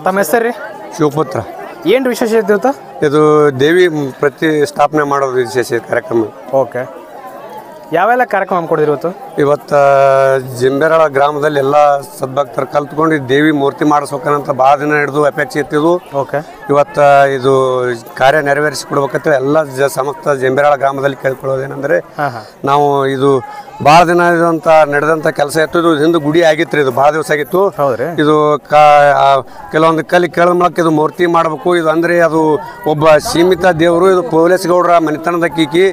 ತಮ್ಮ ಹೆಸರು ರೀ? ಶಿವಪುತ್ರ. ಏನು ವಿಶೇಷ ಇತ್ತು? ಇದು ದೇವಿ ಪ್ರತಿಷ್ಠಾಪನೆ ಮಾಡೋದು ವಿಶೇಷ ಕಾರ್ಯಕ್ರಮ. ಓಕೆ, ಯಾವೆಲ್ಲ ಕಾರ್ಯಕ್ರಮ ಹಮ್ಮಿಕೊಡಿದ್ರಿ ಇವತ್ತು? ಇವತ್ತು ಜಿಂಬೇರಾಳ ಗ್ರಾಮದಲ್ಲಿ ಎಲ್ಲ ಸದ್ಭಕ್ತರು ಕಲ್ತ್ಕೊಂಡು ದೇವಿ ಮೂರ್ತಿ ಮಾಡಿಸ್ಬೇಕಂತ ಭಾಳ ದಿನ ಹಿಡಿದು ಅಪೇಕ್ಷೆ ಇತ್ತಿದ್ದು. ಓಕೆ, ಇವತ್ತು ಇದು ಕಾರ್ಯ ನೆರವೇರಿಸಿ ಕೊಡ್ಬೇಕಂತ ಎಲ್ಲ ಸಮಸ್ತ ಜಿಂಬೇರಾಳ ಗ್ರಾಮದಲ್ಲಿ ಕೇಳ್ಕೊಳ್ಳೋದೇನೆಂದರೆ, ನಾವು ಇದು ಭಾಳ ದಿನ ಇದಂತ ನಡೆದಂಥ ಕೆಲಸ ಇತ್ತು. ಇದು ಹಿಂದೆ ಗುಡಿ ಆಗಿತ್ತು ರೀ, ಇದು ಭಾಳ ದಿವಸ ಆಗಿತ್ತು. ಇದು ಕೆಲವೊಂದು ಕಲಿ ಕೇಳಿದ ಮೂಲಕ ಇದು ಮೂರ್ತಿ ಮಾಡಬೇಕು. ಇದು ಅಂದರೆ ಅದು ಒಬ್ಬ ಸೀಮಿತ ದೇವರು. ಇದು ಪೊಲೀಸ್ ಗೌಡ್ರ ಮನೆತನದ ಕೀಕಿ.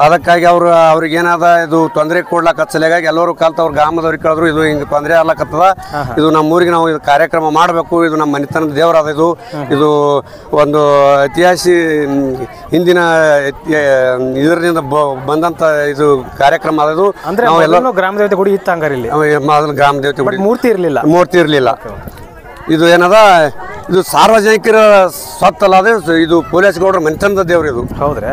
ಅದಕ್ಕಾಗಿ ಅವ್ರಿಗೆ ಏನಾದ ಇದು ತೊಂದರೆ ಕೊಡ್ಲಾಕ ಸಲುವಾಗಿ ಎಲ್ಲರೂ ಕಲ್ತು ಅವ್ರ ಗ್ರಾಮದವ್ರಿಗೆ ಕೇಳಿದ್ರು, ಇದು ಹಿಂಗೆ ತೊಂದರೆ ಆಗ್ಲಕತ್ತದ, ಇದು ನಮ್ಮ ಊರಿಗೆ ನಾವು ಇದು ಕಾರ್ಯಕ್ರಮ ಮಾಡಬೇಕು, ಇದು ನಮ್ಮ ಮನೆತನದ ದೇವರಾದ ಇದು ಒಂದು ಇತಿಹಾಸ ಹಿಂದಿನ ಇದರಿಂದ ಬಂದಂಥ ಇದು ಕಾರ್ಯಕ್ರಮ ಅದು. ಗ್ರಾಮ ದೇವತೆ ಗುಡಿ ಇತ್ತು ಹಂಗಾರೆ ಇಲ್ಲಿ? ಗ್ರಾಮ ದೇವತೆ ಗುಡಿ ಮೂರ್ತಿ ಇರಲಿಲ್ಲ. ಇದು ಏನದ, ಇದು ಸಾರ್ವಜನಿಕರ ಸ್ವತ್ತಲ್ಲ, ಅದು ಇದು ಪೊಲೀಸ್ ಗೌಡ್ರ ಮನೆತನದ ದೇವ್ರು ಇದು. ಹೌದ್ರಿ?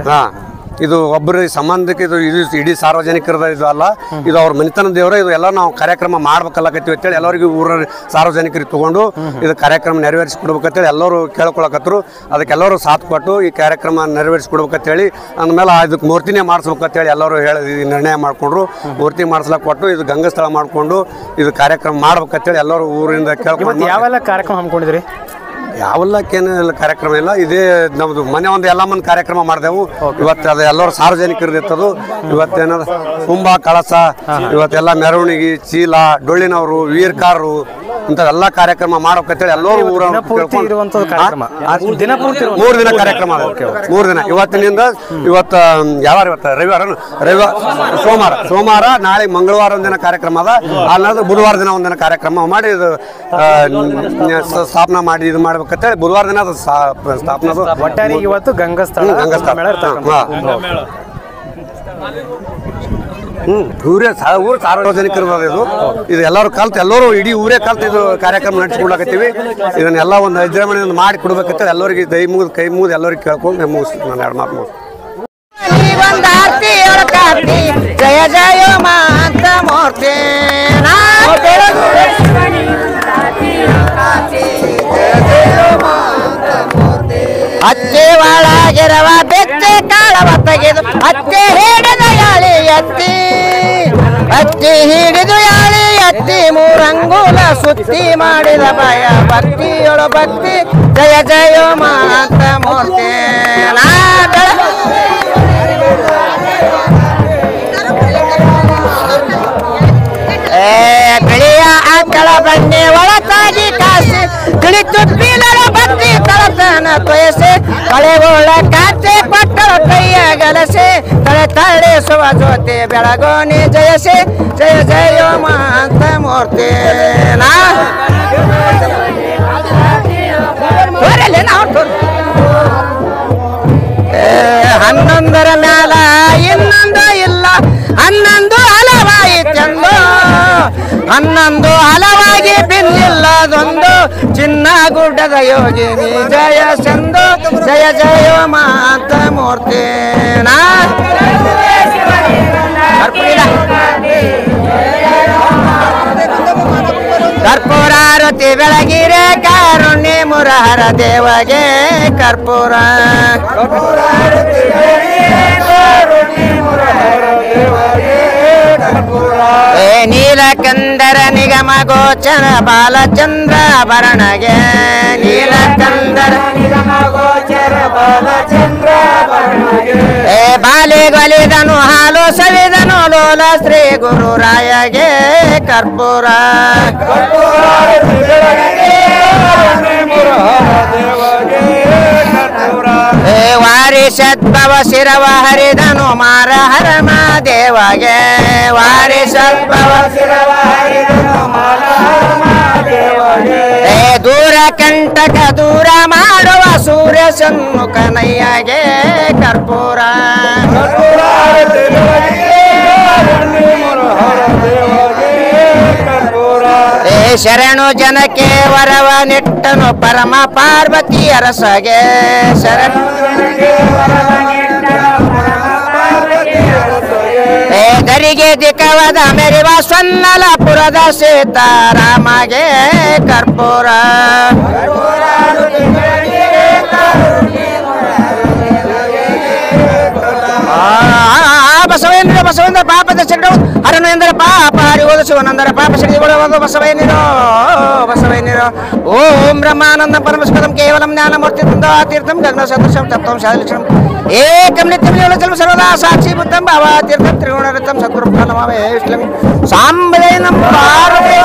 ಇದು ಒಬ್ಬರ ಸಂಬಂಧಕ್ಕೆ ಇದು ಇಡೀ ಸಾರ್ವಜನಿಕರದ ಇದು ಅಲ್ಲ, ಇದು ಅವ್ರ ಮನೆತನ ದೇವ್ರ. ಇದು ಎಲ್ಲ ನಾವು ಕಾರ್ಯಕ್ರಮ ಮಾಡ್ಬೇಕಲ್ಲಕತ್ತೀವಿ ಅಂತೇಳಿ ಎಲ್ಲರಿಗೂ ಊರ ಸಾರ್ವಜನಿಕರಿಗೆ ತಗೊಂಡು ಇದು ಕಾರ್ಯಕ್ರಮ ನೆರವೇರಿಸಿ ಕೊಡ್ಬೇಕಂತೇಳಿ ಎಲ್ಲರೂ ಕೇಳ್ಕೊಳಕತ್ರು. ಅದಕ್ಕೆಲ್ಲರೂ ಸಾಥ್ ಕೊಟ್ಟು ಈ ಕಾರ್ಯಕ್ರಮ ನೆರವೇರಿಸಿ ಕೊಡ್ಬೇಕಂತೇಳಿ ಅಂದಮೇಲೆ ಇದಕ್ಕೆ ಮೂರ್ತಿನೇ ಮಾಡಿಸ್ಬೇಕಂತೇಳಿ ಎಲ್ಲರೂ ಹೇಳಿ ನಿರ್ಣಯ ಮಾಡಿಕೊಂಡ್ರು. ಮೂರ್ತಿ ಮಾಡಿಸ್ಲಕ್ಕೆ ಕೊಟ್ಟು ಇದು ಗಂಗಸ್ಥಳ ಮಾಡಿಕೊಂಡು ಇದು ಕಾರ್ಯಕ್ರಮ ಮಾಡ್ಬೇಕಂತೇಳಿ ಎಲ್ಲರೂ ಊರಿಂದ ಕೇಳ್ಕೊಂಡು. ಯಾವೆಲ್ಲ ಕಾರ್ಯಕ್ರಮ ಹಮ್ಮಿಕೊಂಡಿದ್ರಿ? ಯಾವಲ್ಲಕ್ಕೇನೆಲ್ಲ ಕಾರ್ಯಕ್ರಮ ಇಲ್ಲ, ಇದೇ ನಮ್ದು ಮನೆ ಒಂದು ಎಲ್ಲ ಮಂದಿ ಕಾರ್ಯಕ್ರಮ ಮಾಡಿದೆವು. ಇವತ್ತು ಅದು ಎಲ್ಲರೂ ಸಾರ್ವಜನಿಕರದ್ದು ಇರ್ತದು. ಇವತ್ತೇನದ ಕುಂಭ ಕಳಸ, ಇವತ್ತೆಲ್ಲ ಮೆರವಣಿಗೆ, ಚೀಲ, ಡೊಳ್ಳಿನವರು, ವೀರ್ಕಾರರು, ಇಂಥವೆಲ್ಲ ಕಾರ್ಯಕ್ರಮ ಮಾಡೋಕಂತೇಳಿ ಎಲ್ಲರೂ ಊರ 3 ದಿನ ಕಾರ್ಯಕ್ರಮ. 3 ದಿನ ಇವತ್ತಿನಿಂದ ಇವತ್ತು ಯಾವಾರ ಇವತ್ತು ಸೋಮವಾರ ನಾಳೆ ಮಂಗಳವಾರ ಒಂದಿನ ಕಾರ್ಯಕ್ರಮ ಅದ. ಅಲ್ಲಾದ್ರೆ ಬುಧವಾರ ದಿನ ಒಂದಿನ ಕಾರ್ಯಕ್ರಮ ಮಾಡಿ ಇದು ಸ್ಥಾಪನಾ ಮಾಡಿ ಇದು ಮಾಡ್ಬೇಕಂತೇಳಿ ಬುಧವಾರ ದಿನ ಅದು ಸ್ಥಾಪನಾ. ಒಟ್ಟಾರೆ ಇವತ್ತು ಗಂಗಸ್ಥಳ ಊರೇ ಊರು ಸಾರ್ವಜನಿಕರು ಇದು ಎಲ್ಲರೂ ಕಲ್ತು ಎಲ್ಲರೂ ಇಡೀ ಊರೇ ಕಲ್ತು ಇದು ಕಾರ್ಯಕ್ರಮ ನಡೆಸ್ಕೊಡ್ಲಾಕತ್ತೀವಿ. ಇದನ್ನೆಲ್ಲ ಒಂದು ವಿಜೃಂಭಣೆಯಿಂದ ಮಾಡಿ ಕೊಡ್ಬೇಕಂತ ಎಲ್ಲರಿಗೆ ಕೈ ಮುಗಿದು ಎಲ್ಲರಿಗೆ ಕೇಳ್ಕೊಂಡು ಮುಗಿಸ್ತೀನಿ ನಾನು 2 ಮಾತು ಮುಗಿಸ್ತೀನಿ. ಜಯ ಜಯ ಮಾತ ಮೂರ್ತಿ ಅತ್ತೆ ಒಳಗಿರವ ಬೆತ್ತೆ ಕಾಳವ ತೆಗೆದು ಅತ್ತೆ ಹಿಡಿದು ಯಾಳಿ ಅತ್ತಿ ಹಿಡಿದು ಯಾಳಿ ಅತ್ತಿ 3 ಅಂಗುಲ ಸುತ್ತಿ ಮಾಡಿದ ಭಯ ಭಕ್ತಿಯೊಳ ಭಕ್ತಿ ಜಯ ಜಯ ಮಾತ ಮೂರ್ತಿ ಬಿಳಿಯ ಆಕಳ ಬಂಡೆ ಒಳತಾಗಿ ಕಾಸಿ ತಿಳಿ ತುಪ್ಪಿಲರ ಬತ್ತಿ ತಳತನ ತೊಯಸೆ ಕಳೆಗೋಳ ಕಾಚೆ ಪಟ್ಟಳ ಕೈಯ ಗಲಸೆ ತಳೆ ತಳಿಸುವ ಜ್ಯೋತಿ ಬೆಳಗೋನಿ ಜಯಸೆ ಜಯ ಜಯ ಮಾತ ಮೂರ್ತಿ ಹನ್ನೊಂದರ ಮ್ಯಾಲ ಇನ್ನೊಂದು ಇಲ್ಲ 11 ಹಲವಾಯಿತೆಂದು 11 ಹಲವಾಗಿ ಬಿಲ್ಲಿಲ್ಲದೊಂದು ಚಿನ್ನ ಗುಡ್ಡದ ಯೋಗಿನಿ ಜಯ ಚಂದು ಜಯ ಜಯ ಮಾತ ಮೂರ್ತಿ ಕರ್ಪೂರಾರತಿ ಬೆಳಗಿರೆ ಕಾರುಣ್ಯ ಮುರಹರ ದೇವಗೆ ಕರ್ಪೂರ ನೀಲಕಂದರ ನಿಗಮ ಗೋಚರ ಬಾಲಚಂದ್ರ ಭರಣಗೆ ನೀಲಕಂದರ ನಿಗಮ ಗೋಚರ ಬಾಲಚಂದ್ರ ಬಾಲೆ ಗೊಲಿದನು ಹಾಲು ಸವಿದನು ಲೋಲ ಶ್ರೀ ಗುರುರಾಯಗೆ ಕರ್ಪೂರ ವಾರಿಷದ್ಭವ ಶಿರವ ಹರಿದನು ಮಾರ ಹರ ಮಾದೇವಗೆ ವಾರಿಷದ್ಭವ ಶಿರವ ಹರಿದನು ಮಾರ ದೂರ ಕಂಟಕ ದೂರ ಮಾಡುವ ಸೂರ್ಯ ಸನ್ಮುಖನಯ್ಯಗೆ ಕರ್ಪೂರ ಶರಣು ಜನಕ್ಕೆ ವರವ ನಿಟ್ಟನು ಪರಮ ಪಾರ್ವತಿ ಅರಸಗೆ ಶರಣು ಊರಿಗೆ ದಿಕ್ಕವಾದ ಮೆರಿವ ಸೊನ್ನಲಪುರದ ಸೀತಾರಾಮಗೆ ಕರ್ಪೂರ ಬಸವೇಂದ್ರ ಬಸವೇಂದ್ರ ಪಾಪದ ಶರಣ ಹರನು ಎಂದರೆ ಪಾಪ ಹರಿವುದು ಶಿವನಂದರ ಪಾಪ ಶಕ್ತಿಗೊಳ್ಳುವುದು ಬಸವೇನಿರೋ ಬಸವೇನಿರೋ ಓಂ ಬ್ರಹ್ಮಾನಂದ ಪರಮಸ್ಪದಂ ಕೇವಲಂ ಜ್ಞಾನಮೂರ್ತಿ ತೀರ್ಥಂ ಗಗನ ಸದೃಶಂ ತತ್ವಂ ಶಾಲಿಕ್ಷಣಂ ಏಕಂ ನಿತ್ಯಂ ನಿವೃತ್ತಂ ಸರ್ವದಾ ಸಾಕ್ಷಿ ಬುದ್ಧಂ ಭಾವ ತೀರ್ಥಂ ತ್ರಿಗುಣರತ್ನಂ ಸದ್ಗುರು ನಮಾಮಿ ವಿಷ್ಣು ಸಾಂಬದೇ ನಮ ಪಾರ್ವತಿ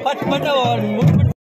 Pati